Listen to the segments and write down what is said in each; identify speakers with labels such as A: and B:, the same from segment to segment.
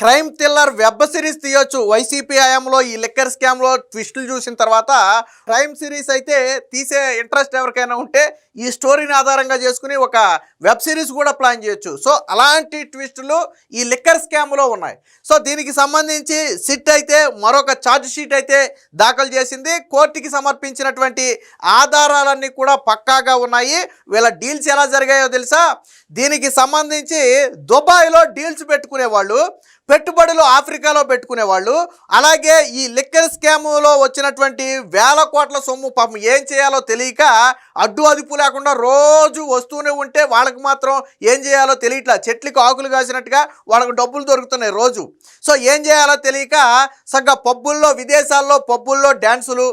A: Crime thriller web series తీయొచ్చు. YCP హయాంలో ఈ లిక్కర్ స్కామ్లో ట్విస్టులు చూసిన తర్వాత క్రైమ్ సిరీస్ అయితే తీసే ఇంట్రెస్ట్ ఎవరికైనా ఉంటే ఈ స్టోరీని ఆధారంగా చేసుకుని ఒక వెబ్ సిరీస్ కూడా ప్లాన్ చేయొచ్చు. సో అలాంటి ట్విస్టులు ఈ లిక్కర్ స్కామ్లో ఉన్నాయి. సో దీనికి సంబంధించి సిట్ అయితే మరొక ఛార్జ్ షీట్ అయితే దాఖలు చేసింది. కోర్టుకి సమర్పించినటువంటి ఆధారాలన్నీ కూడా పక్కాగా ఉన్నాయి. వీళ్ళ డీల్స్ ఎలా జరిగాయో తెలుసా? దీనికి సంబంధించి దుబాయ్లో డీల్స్ పెట్టుకునేవాళ్ళు, పెట్టుబడులు ఆఫ్రికాలో పెట్టుకునేవాళ్ళు, అలాగే ఈ లిక్కర్ స్కామ్లో వచ్చినటువంటి వేల కోట్ల సొమ్ము పాపం ఏం చేయాలో తెలియక అడ్డు అదుపు లేకుండా రోజు వస్తూనే ఉంటే వాళ్ళకి మాత్రం ఏం చేయాలో తెలియట్లా. చెట్లకు ఆకులు కాసినట్టుగా వాళ్ళకు డబ్బులు దొరుకుతున్నాయి రోజు. సో ఏం చేయాలో తెలియక సగ్గా పబ్బుల్లో, విదేశాల్లో పబ్బుల్లో డ్యాన్సులు,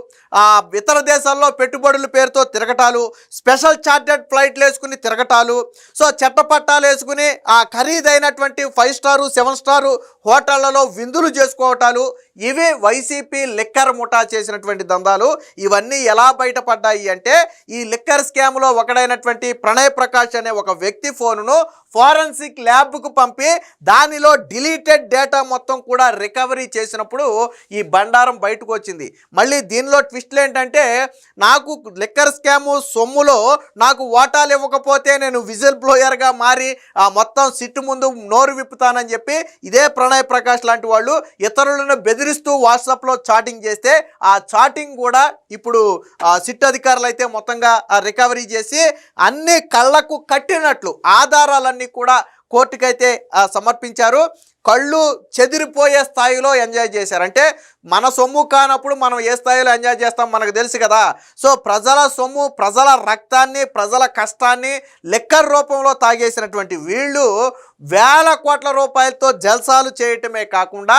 A: ఇతర దేశాల్లో పెట్టుబడుల పేరుతో తిరగటాలు, స్పెషల్ చార్టెడ్ ఫ్లైట్లు వేసుకుని తిరగటాలు, సో చట్టపట్టాలు వేసుకుని ఖరీదైనటువంటి 5 స్టారు 7 స్టారు హోటళ్లలో విందులు చేసుకోవటాలు, ఇవి వైసీపీ లిక్కర్ ముఠా చేసినటువంటి దందాలు. ఇవన్నీ ఎలా బయటపడ్డాయి అంటే, ఈ లిక్కర్ స్కామ్లో ఒకడైనటువంటి ప్రణయ్ ప్రకాష్ అనే ఒక వ్యక్తి ఫోనును ఫోరెన్సిక్ ల్యాబ్కు పంపి దానిలో డిలీటెడ్ డేటా మొత్తం కూడా రికవరీ చేసినప్పుడు ఈ బండారం బయటకు వచ్చింది. మళ్ళీ దీనిలో ట్విస్ట్లు ఏంటంటే, నాకు లిక్కర్ స్కాము సొమ్ములో నాకు వాటాలు ఇవ్వకపోతే నేను విజిల్ బ్లోయర్గా మారి మొత్తం సిట్టు ముందు నోరు విప్పుతానని చెప్పి ఇదే ప్రణయ్ ప్రకాష్ లాంటి వాళ్ళు ఇతరులను బెదిరిస్తూ వాట్సాప్లో చాటింగ్ చేస్తే ఆ చాటింగ్ కూడా ఇప్పుడు సిట్ అధికారులు అయితే మొత్తంగా రికవరీ చేసి అన్ని కళ్ళకు కట్టినట్లు ఆధారాలన్నీ కూడా కోర్టుకైతే సమర్పించారు. కళ్ళు చెదిరిపోయే స్థాయిలో ఎంజాయ్ చేశారు. అంటే మన సొమ్ము కానప్పుడు మనం ఏ స్థాయిలో ఎంజాయ్ చేస్తాం మనకు తెలుసు కదా. సో ప్రజల సొమ్ము, ప్రజల రక్తాన్ని, ప్రజల కష్టాన్ని లిక్కర్ రూపంలో తాగేసినటువంటి వీళ్ళు వేల కోట్ల రూపాయలతో జల్సాలు చేయటమే కాకుండా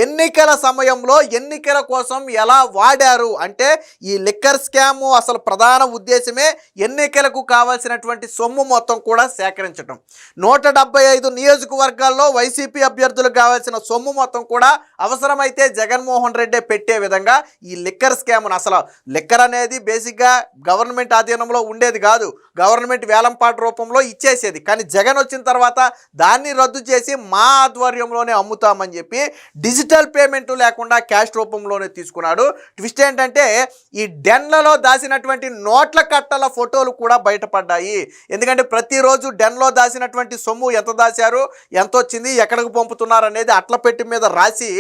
A: ఎన్నికల సమయంలో ఎన్నికల కోసం ఎలా వాడారు అంటే, ఈ లిక్కర్ స్కాము అసలు ప్రధాన ఉద్దేశమే ఎన్నికలకు కావాల్సినటువంటి సొమ్ము మొత్తం కూడా సేకరించడం. 175 నియోజకవర్గాల్లో వైసీపీ అభ్యర్థులకు కావాల్సిన సొమ్ము మొత్తం కూడా అవసరమైతే జగన్మోహన్ రెడ్డి పెట్టే విధంగా ఈ లిక్కర్ స్కామ్ను, అసలు లిక్కర్ అనేది బేసిక్గా గవర్నమెంట్ ఆధీనంలో ఉండేది కాదు, గవర్నమెంట్ వేలంపాట రూపంలో ఇచ్చేసేది. కానీ జగన్ వచ్చిన తర్వాత దాన్ని రద్దు చేసి మా ఆధ్వర్యంలోనే అమ్ముతామని చెప్పి డిజిటల్ పేమెంట్ లేకుండా క్యాష్ రూపంలోనే తీసుకున్నాడు. ట్విస్ట్ ఏంటంటే, ఈ డెన్లలో దాచినటువంటి నోట్ల కట్టల ఫోటోలు కూడా బయటపడ్డాయి. ఎందుకంటే ప్రతిరోజు డెన్లో దాచినటువంటి సొమ్ము ఎంత దాచారు, ఎంత వచ్చింది, ఎక్కడికి పంపుతున్నారు అనేది అట్ల పెట్టి మీద రాసి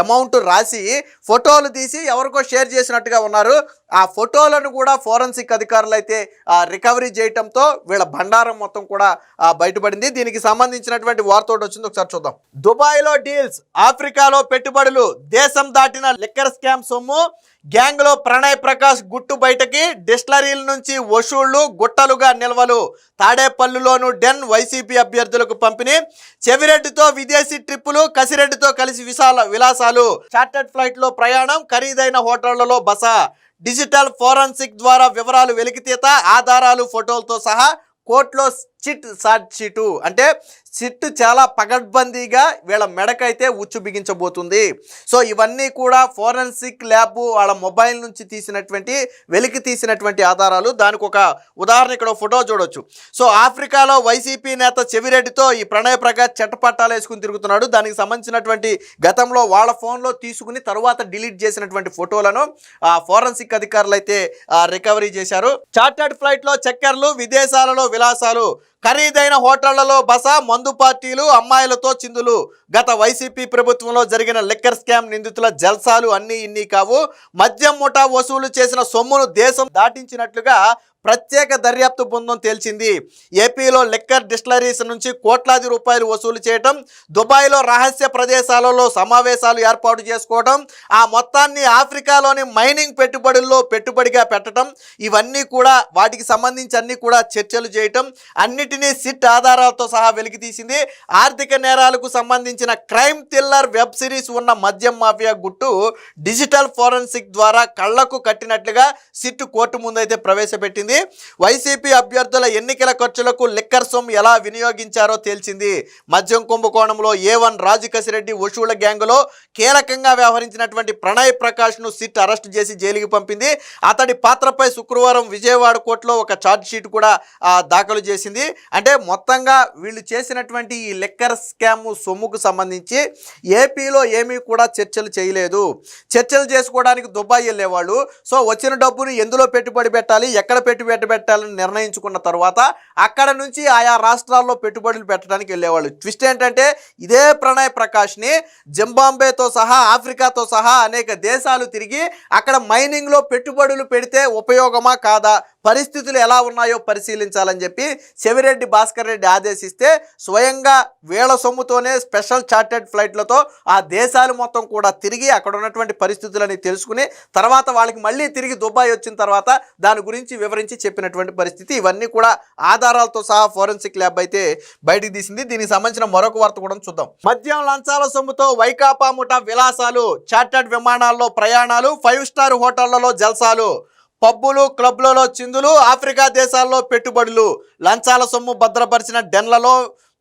A: అమౌంట్ రాసి ఫోటోలు తీసి ఎవరికో షేర్ చేసినట్టుగా ఉన్నారు. ఆ ఫోటోలను కూడా ఫోరెన్సిక్ అధికారులు అయితే రికవరీ చేయటంతో వీళ్ళ బండారం మొత్తం కూడా బయటపడింది. దీనికి సంబంధించినటువంటి వార్త ఒకటి వచ్చింది, ఒకసారి చూద్దాం. దుబాయ్లో డీల్స్, ఆఫ్రికాలో పెట్టుబడులు, దేశం దాటిన లిక్కర్ స్కామ్ సొమ్ము, గ్యాంగ్లో ప్రణయ్ ప్రకాష్ గుట్టు బయటకి, డిస్టిలరీల నుంచి వసూళ్లు, గుట్టలుగా నిల్వలు, తాడేపల్లిలోను డెన్ వైసీపీ అభ్యర్థులకు పంపిణీ, చెవిరెడ్డితో విదేశీ ట్రిప్పులు, కసిరెడ్డితో కలిసి విలాసాలు, చార్టర్డ్ ఫ్లైట్లో ప్రయాణం, ఖరీదైన హోటళ్లలో బస, డిజిటల్ ఫోరెన్సిక్ ద్వారా వివరాలు వెలికితీత, ఆధారాలు ఫోటోలతో సహా కోర్టులో ఛార్జ్ షీటు. అంటే సిట్ చాలా పగడ్బందీగా వీళ్ళ మెడకైతే ఉచ్చు బిగించబోతుంది. సో ఇవన్నీ కూడా ఫోరెన్సిక్ ల్యాబ్ వాళ్ళ మొబైల్ నుంచి తీసినటువంటి వెలికి తీసినటువంటి ఆధారాలు. దానికి ఒక ఉదాహరణ ఇక్కడ ఫోటో చూడొచ్చు. సో ఆఫ్రికాలో వైసీపీ నేత చెవిరెడ్డితో ఈ ప్రణయ్ ప్రకాష్ చెట్టపట్టాలు వేసుకుని తిరుగుతున్నాడు. దానికి సంబంధించినటువంటి గతంలో వాళ్ళ ఫోన్లో తీసుకుని తర్వాత డిలీట్ చేసినటువంటి ఫోటోలను ఫోరెన్సిక్ అధికారులు అయితే రికవరీ చేశారు. చార్టర్డ్ ఫ్లైట్లో చక్కర్లు, విదేశాలలో విలాసాలు, ఖరీదైన హోటళ్లలో బస, మందు పార్టీలు, అమ్మాయిలతో చిందులు. గత వైసీపీ ప్రభుత్వంలో జరిగిన లిక్కర్ స్కామ్ నిందితుల జల్సాలు అన్నీ ఇన్ని కావు. మద్యం ముఠా వసూలు చేసిన సొమ్మును దేశం దాటించినట్లుగా ప్రత్యేక దర్యాప్తు బృందం తేల్చింది. ఏపీలో లిక్కర్ డిస్టిలరీస్ నుంచి కోట్లాది రూపాయలు వసూలు చేయడం, దుబాయ్లో రహస్య ప్రదేశాలలో సమావేశాలు ఏర్పాటు చేసుకోవడం, ఆ మొత్తాన్ని ఆఫ్రికాలోని మైనింగ్ పెట్టుబడుల్లో పెట్టుబడిగా పెట్టడం, ఇవన్నీ కూడా వాటికి సంబంధించి అన్ని కూడా చర్చలు చేయటం, అన్నిటినీ సిట్ ఆధారాలతో సహా వెలికి తీసింది. ఆర్థిక నేరాలకు సంబంధించిన క్రైమ్ థ్రిల్లర్ వెబ్ సిరీస్ ఉన్న మద్యం మాఫియా గుట్టు డిజిటల్ ఫోరెన్సిక్ ద్వారా కళ్లకు కట్టినట్లుగా సిట్ కోర్టు ముందైతే ప్రవేశపెట్టింది. చేసింది. వైసీపీ అభ్యర్థుల ఎన్నికల ఖర్చులకు లిక్కర్ సొమ్ము ఎలా వినియోగించారో తేల్చింది. మద్యం కుంభకోణంలో A1 రాజకసిరెడ్డి వసూళ్ల గ్యాంగులో కీలకంగా వ్యవహరించినటువంటి ప్రణయ్ ప్రకాష్ను సిట్ అరెస్ట్ చేసి జైలుకి పంపింది. అతడి పాత్రపై శుక్రవారం విజయవాడ కోర్టులో ఒక ఛార్జ్ షీట్ కూడా దాఖలు చేసింది. అంటే మొత్తంగా వీళ్ళు చేసినటువంటి ఈ లిక్కర్ స్కామ్ సొమ్ముకు సంబంధించి ఏపీలో ఏమీ కూడా చర్చలు చేయలేదు. చర్చలు చేసుకోవడానికి దుబాయ్ వెళ్ళేవాళ్ళు. సో వచ్చిన డబ్బును ఎందులో పెట్టుబడి పెట్టాలి, ఎక్కడ పెట్టుబడి పెట్టాలని నిర్ణయించుకున్న తర్వాత అక్కడ నుంచి ఆయా రాష్ట్రాల్లో పెట్టుబడులు పెట్టడానికి వెళ్ళేవాళ్ళు. ట్విస్ట్ ఏంటంటే ఇదే ప్రణయ్ ప్రకాష్ని జింబాబ్వేతో సహా ఆఫ్రికాతో సహా అనేక దేశాలు తిరిగి అక్కడ మైనింగ్లో పెట్టుబడులు పెడితే ఉపయోగమా కాదా, పరిస్థితులు ఎలా ఉన్నాయో పరిశీలించాలని చెప్పి చెవిరెడ్డి భాస్కర్ రెడ్డి ఆదేశిస్తే స్వయంగా వీళ్ళ సొమ్ముతోనే స్పెషల్ చార్టెడ్ ఫ్లైట్లతో ఆ దేశాలు మొత్తం కూడా తిరిగి అక్కడ ఉన్నటువంటి పరిస్థితులని తెలుసుకుని తర్వాత వాళ్ళకి మళ్ళీ తిరిగి దుబాయ్ వచ్చిన తర్వాత దాని గురించి వివరించి చెప్పినటువంటి పరిస్థితి. ఇవన్నీ కూడా ఆధారాలతో సహా ఫోరెన్సిక్ ల్యాబ్ అయితే బయటికి తీసింది. దీనికి సంబంధించిన మరొక వార్త కూడా చూద్దాం. మద్యం లంచాల సొమ్ముతో వైకాపా ముఠా విలాసాలు, చార్టర్డ్ విమానాల్లో ప్రయాణాలు, 5 స్టార్ హోటళ్లలో జల్సాలు, పబ్బులు క్లబ్లలో చిందులు, ఆఫ్రికా దేశాల్లో పెట్టుబడులు, లంచాల సొమ్ము భద్రపరిచిన డెన్లలో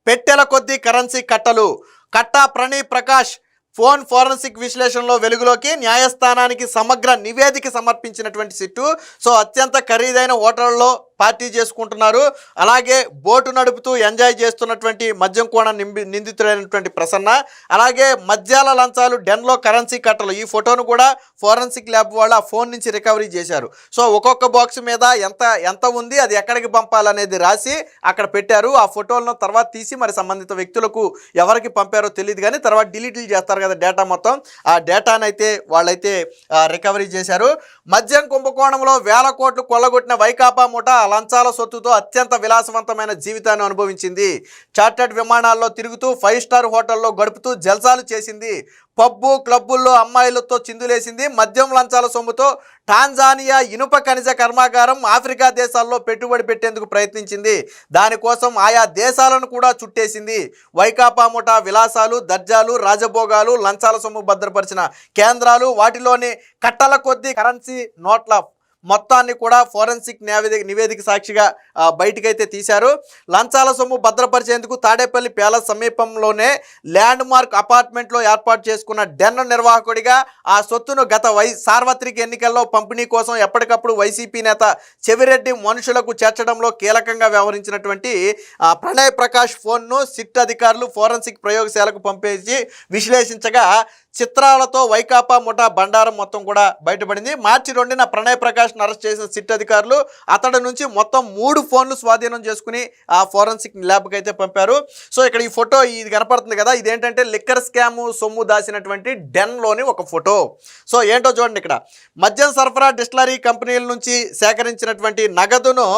A: పెట్టెల కొద్దీ కరెన్సీ కట్టలు. కట్టా ప్రణయ్ ప్రకాష్ ఫోన్ ఫోరెన్సిక్ విశ్లేషణలో వెలుగులోకి, న్యాయస్థానానికి సమగ్ర నివేదిక సమర్పించినటువంటి సిట్టు. సో అత్యంత ఖరీదైన హోటళ్లలో పార్టీ చేసుకుంటున్నారు, అలాగే బోటు నడుపుతూ ఎంజాయ్ చేస్తున్నటువంటి మద్యం కోణ నిందితుడైనటువంటి ప్రసన్న, అలాగే మద్యాల లంచాలు, డెన్లో కరెన్సీ కట్టలు. ఈ ఫోటోను కూడా ఫోరెన్సిక్ ల్యాబ్ వాళ్ళు ఆ ఫోన్ నుంచి రికవరీ చేశారు. సో ఒక్కొక్క బాక్స్ మీద ఎంత ఉంది, అది ఎక్కడికి పంపాలనేది రాసి అక్కడ పెట్టారు. ఆ ఫోటోలను తర్వాత తీసి మరి సంబంధిత వ్యక్తులకు ఎవరికి పంపారో తెలియదు, కానీ తర్వాత డిలీట్లు చేస్తారు కదా డేటా మొత్తం, ఆ డేటాను అయితే వాళ్ళైతే రికవరీ చేశారు. మద్యం కుంభకోణంలో వేల కోట్లు కొల్లగొట్టిన వైకాపా ముఠా లంచాల సొత్తుతో అత్యంత విలాసవంతమైన జీవితాన్ని అనుభవించింది. చార్టర్డ్ విమానాల్లో తిరుగుతూ 5 స్టార్ హోటల్లో గడుపుతూ జల్సాలు చేసింది. పబ్బు క్లబ్బుల్లో అమ్మాయిలతో చిందులేసింది. మద్యం లంచాల సొమ్ముతో టాంజానియా ఇనుప ఖనిజ కర్మాగారం, ఆఫ్రికా దేశాల్లో పెట్టుబడి పెట్టేందుకు ప్రయత్నించింది. దానికోసం ఆయా దేశాలను కూడా చుట్టేసింది. వైకాపా ముఠా విలాసాలు, దర్జాలు, రాజభోగాలు, లంచాల సొమ్ము భద్రపరిచిన కేంద్రాలు, వాటిలోని కట్టల కొద్దీ కరెన్సీ నోట్ల మొత్తాన్ని కూడా ఫోరెన్సిక్ నివేదిక సాక్షిగా బయటికైతే తీశారు. లంచాల సొమ్ము భద్రపరిచేందుకు తాడేపల్లి ప్యాలెస్ సమీపంలోనే ల్యాండ్ మార్క్ అపార్ట్మెంట్లో ఏర్పాటు చేసుకున్న డెన్ నిర్వాహకుడిగా ఆ సొత్తును గత సార్వత్రిక ఎన్నికల్లో పంపిణీ కోసం ఎప్పటికప్పుడు వైసీపీ నేత చెవిరెడ్డి మనుషులకు చేర్చడంలో కీలకంగా వ్యవహరించినటువంటి ప్రణయ్ ప్రకాష్ ఫోన్ను సిట్ అధికారులు ఫోరెన్సిక్ ప్రయోగశాలకు పంపేసి విశ్లేషించగా చిత్రాలతో వైకాపా ముఠా బండారం మొత్తం కూడా బయటపడింది. మార్చి 2న ప్రణయ్ ప్రకాష్ను అరెస్ట్ చేసిన సిట్ అధికారులు అతడి నుంచి మొత్తం 3 ఫోన్లు స్వాధీనం చేసుకుని ఆ ఫోరెన్సిక్ ల్యాబ్కి అయితే పంపారు. సో ఇక్కడ ఈ ఫోటో ఇది కనపడుతుంది కదా, ఇదేంటంటే లిక్కర్ స్కామ్ సొమ్ము దాచినటువంటి డెన్లోని ఒక ఫోటో. సో ఏంటో చూడండి, ఇక్కడ మద్యం సరఫరా డిస్టిలరీ కంపెనీల నుంచి సేకరించినటువంటి నగదును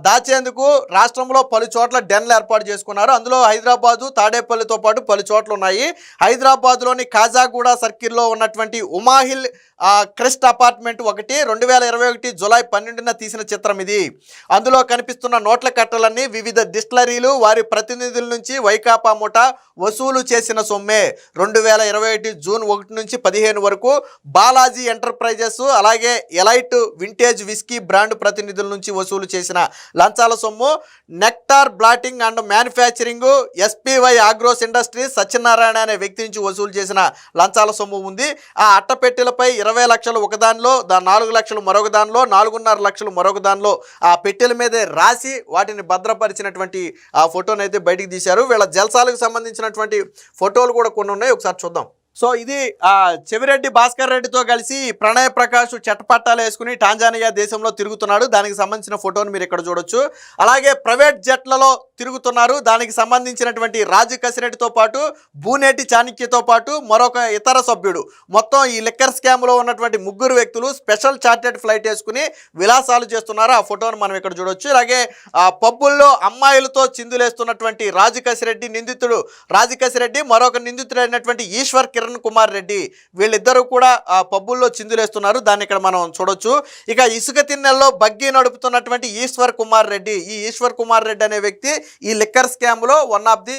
A: దాచేందుకు రాష్ట్రంలో పలు చోట్ల డెన్లు ఏర్పాటు చేసుకున్నారు. అందులో హైదరాబాదు, తాడేపల్లితో పాటు పలు చోట్ల ఉన్నాయి. హైదరాబాద్లోని కాజాగూడ సర్కిల్లో ఉన్నటువంటి ఉమాహిల్ క్రెస్ట్ అపార్ట్మెంట్ ఒకటి 2021 జూలై 12న తీసిన చిత్రం ఇది. అందులో కనిపిస్తున్న నోట్ల కట్టలన్నీ వివిధ డిస్టిలరీలు వారి ప్రతినిధుల నుంచి వైకాపా ముఠా వసూలు చేసిన సొమ్మే. 2021 జూన్ 1 నుంచి 15 వరకు బాలాజీ ఎంటర్ప్రైజెస్ అలాగే ఎలైట్ వింటేజ్ విస్కీ బ్రాండ్ ప్రతినిధుల నుంచి వసూలు చేసిన లంచాల సొమ్ము. Nectar blotting and manufacturing, SPY Agros industries Satyanarayana అనే వ్యక్తి నుంచి వసూలు చేసిన లంచాల సొమ్ము ఉంది. ఆ అట్టపెట్టెలపై 20 లక్షలు ఒక దానిలో, 4 లక్షలు మరొక దానిలో, 4.5 లక్షలు మరొక దానిలో ఆ పెట్టెల మీదే రాసి వాటిని భద్రపరిచినటువంటి ఆ ఫోటోని అయితే బయటికి తీశారు. వీళ్ళ జల్సాలకు సంబంధించినటువంటి ఫోటోలు కూడా కొన్ని ఉన్నాయి, ఒకసారి చూద్దాం. సో ఇది చెవిరెడ్డి భాస్కర్ రెడ్డితో కలిసి ప్రణయ్ ప్రకాష్ చట్టపట్టాలు వేసుకుని టాంజానియా దేశంలో తిరుగుతున్నాడు. దానికి సంబంధించిన ఫోటోను మీరు ఇక్కడ చూడొచ్చు. అలాగే ప్రైవేట్ జెట్లలో తిరుగుతున్నారు. దానికి సంబంధించినటువంటి రాజు కసిరెడ్డితో పాటు బూనేటి చాణక్యతో పాటు మరొక ఇతర సభ్యుడు, మొత్తం ఈ లిక్కర్ స్కామ్లో ఉన్నటువంటి 3 వ్యక్తులు స్పెషల్ చార్టెడ్ ఫ్లైట్ వేసుకుని విలాసాలు చేస్తున్నారు. ఆ ఫోటోను మనం ఇక్కడ చూడొచ్చు. అలాగే పబ్బుల్లో అమ్మాయిలతో చిందులేస్తున్నటువంటి రాజు కసిరెడ్డి నిందితుడు, రాజు కసిరెడ్డి మరొక నిందితుడైనటువంటి ఈశ్వర్ కిరణ్ కుమార్ రెడ్డి, వీళ్ళిద్దరూ కూడా ఆ పబ్బుల్లో చిందులేస్తున్నారు. దాన్ని ఇక్కడ మనం చూడొచ్చు. ఇక ఇసుక తిన్నెల్లో బగ్గి నడుపుతున్నటువంటి ఈశ్వర్ కుమార్ రెడ్డి, ఈ ఈశ్వర్ కుమార్ రెడ్డి అనే వ్యక్తి ఈ లిక్కర్ స్కామ్లో వన్ ఆఫ్ ది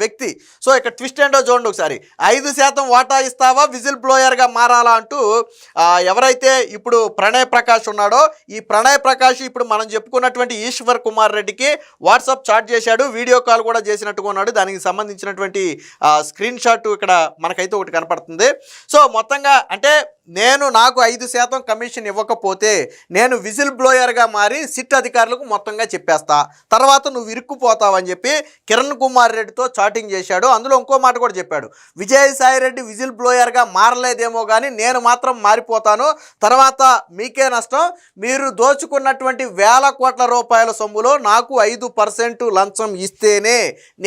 A: వ్యక్తి. సో ఇక్కడ ట్విస్ట్ ఏంటో చూడండి ఒకసారి. 5% వాటా ఇస్తావా, విజిల్ బ్లోయర్గా మారాలా అంటూ ఎవరైతే ఇప్పుడు ప్రణయ్ ప్రకాష్ ఉన్నాడో, ఈ ప్రణయ్ ప్రకాష్ ఇప్పుడు మనం చెప్పుకున్నటువంటి ఈశ్వర్ కుమార్ రెడ్డికి వాట్సాప్ చాట్ చేశాడు, వీడియో కాల్ కూడా చేసినట్టుగా ఉన్నాడు. దానికి సంబంధించినటువంటి స్క్రీన్ షాట్ ఇక్కడ మనకైతే ఒకటి కనపడుతుంది. సో మొత్తంగా అంటే నాకు 5% కమిషన్ ఇవ్వకపోతే నేను విజిల్ బ్లోయర్గా మారి సిట్ అధికారులకు మొత్తంగా చెప్పేస్తా, తర్వాత నువ్వు ఇరుక్కుపోతావని చెప్పి కిరణ్ కుమార్ రెడ్డితో చాటింగ్ చేశాడు. అందులో ఇంకో మాట కూడా చెప్పాడు, విజయసాయి రెడ్డి విజిల్ బ్లోయర్గా మారలేదేమో కానీ నేను మాత్రం మారిపోతాను, తర్వాత మీకే నష్టం, మీరు దోచుకున్నటువంటి వేల కోట్ల రూపాయల సొమ్ములో నాకు 5% లంచం ఇస్తేనే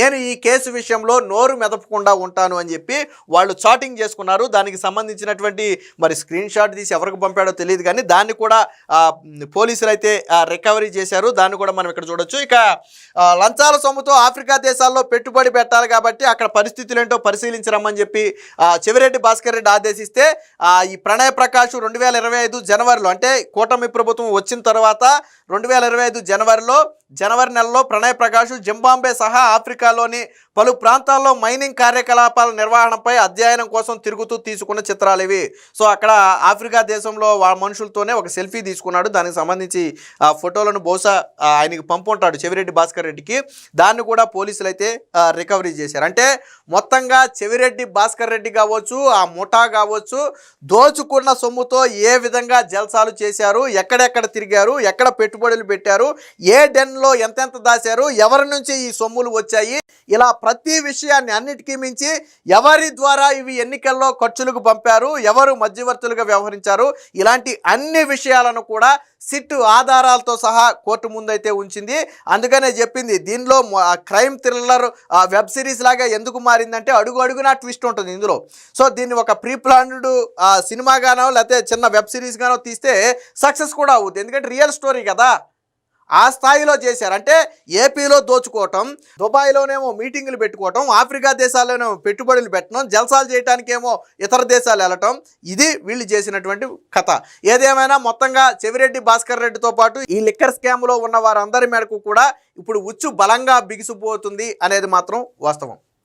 A: నేను ఈ కేసు విషయంలో నోరు మెదపకుండా ఉంటాను అని చెప్పి వాళ్ళు చాటింగ్ చేసుకున్నారు. దానికి సంబంధించినటువంటి మరి స్క్రీన్ షాట్ తీసి ఎవరికి పంపాడో తెలియదు, కానీ దాన్ని కూడా పోలీసులు అయితే రికవరీ చేశారు. దాన్ని కూడా మనం ఇక్కడ చూడొచ్చు. ఇక లంచాల సొమ్ముతో ఆఫ్రికా దేశాల్లో పెట్టుబడి పెట్టాలి కాబట్టి అక్కడ పరిస్థితులు ఏంటో పరిశీలించరమ్మని చెప్పి చెవిరెడ్డి భాస్కర్ రెడ్డి ఆదేశిస్తే ఈ ప్రణయ్ ప్రకాష్ 2025 జనవరిలో, అంటే కూటమి ప్రభుత్వం వచ్చిన తర్వాత 2025 జనవరి నెలలో ప్రణయ్ ప్రకాష్ జింబాబ్వే సహా ఆఫ్రికాలోని పలు ప్రాంతాల్లో మైనింగ్ కార్యకలాపాల నిర్వహణపై అధ్యయనం కోసం తిరుగుతూ తీసుకున్న చిత్రాలు ఇవి. సో అక్కడ ఆఫ్రికా దేశంలో వాళ్ళ మనుషులతోనే ఒక సెల్ఫీ తీసుకున్నాడు. దానికి సంబంధించి ఫోటోలను బహుశా ఆయనకి పంపుంటాడు చెవిరెడ్డి భాస్కర్ రెడ్డికి. దాన్ని కూడా పోలీసులు అయితే రికవరీ చేశారు. అంటే మొత్తంగా చెవిరెడ్డి భాస్కర్ రెడ్డి కావచ్చు, ఆ ముఠా కావచ్చు, దోచుకున్న సొమ్ముతో ఏ విధంగా జల్సాలు చేశారు, ఎక్కడెక్కడ తిరిగారు, ఎక్కడ పెట్టుబడులు పెట్టారు, ఏ డెన్లో ఎంతెంత దాచారు, ఎవరి నుంచి ఈ సొమ్ములు వచ్చాయి, ఇలా ప్రతి విషయాన్ని అన్నిటికీ మించి ఎవరి ద్వారా ఇవి ఎన్నికల్లో ఖర్చులకు పంపారు, ఎవరు మధ్యవర్తులుగా వ్యవహరించారు, ఇలాంటి అన్ని విషయాలను కూడా సిట్ ఆధారాలతో సహా కోర్టు ముందైతే ఉంచింది. అందుకనే చెప్పింది దీనిలో క్రైమ్ థ్రిల్లర్ వెబ్ సిరీస్ లాగా ఎందుకు మారిందంటే అడుగు అడుగునా ట్విస్ట్ ఉంటుంది ఇందులో. సో దీన్ని ఒక ప్రీ ప్లాన్డ్ సినిమాగానో లేకపోతే చిన్న వెబ్ సిరీస్గానో తీస్తే సక్సెస్ కూడా అవుతుంది, ఎందుకంటే రియల్ స్టోరీ కదా. ఆ స్థాయిలో చేశారు. అంటే ఏపీలో దోచుకోవటం, దుబాయ్లోనేమో మీటింగులు పెట్టుకోవటం, ఆఫ్రికా దేశాల్లోనేమో పెట్టుబడులు పెట్టడం, జల్సాలు చేయడానికేమో ఇతర దేశాలు వెళ్ళటం, ఇది వీళ్ళు చేసినటువంటి కథ. ఏదేమైనా మొత్తంగా చెవిరెడ్డి భాస్కర్ రెడ్డితో పాటు ఈ లిక్కర్ స్కామ్లో ఉన్న వారందరి మేరకు కూడా ఇప్పుడు ఉచ్చు బలంగా బిగిసిపోతుంది అనేది మాత్రం వాస్తవం.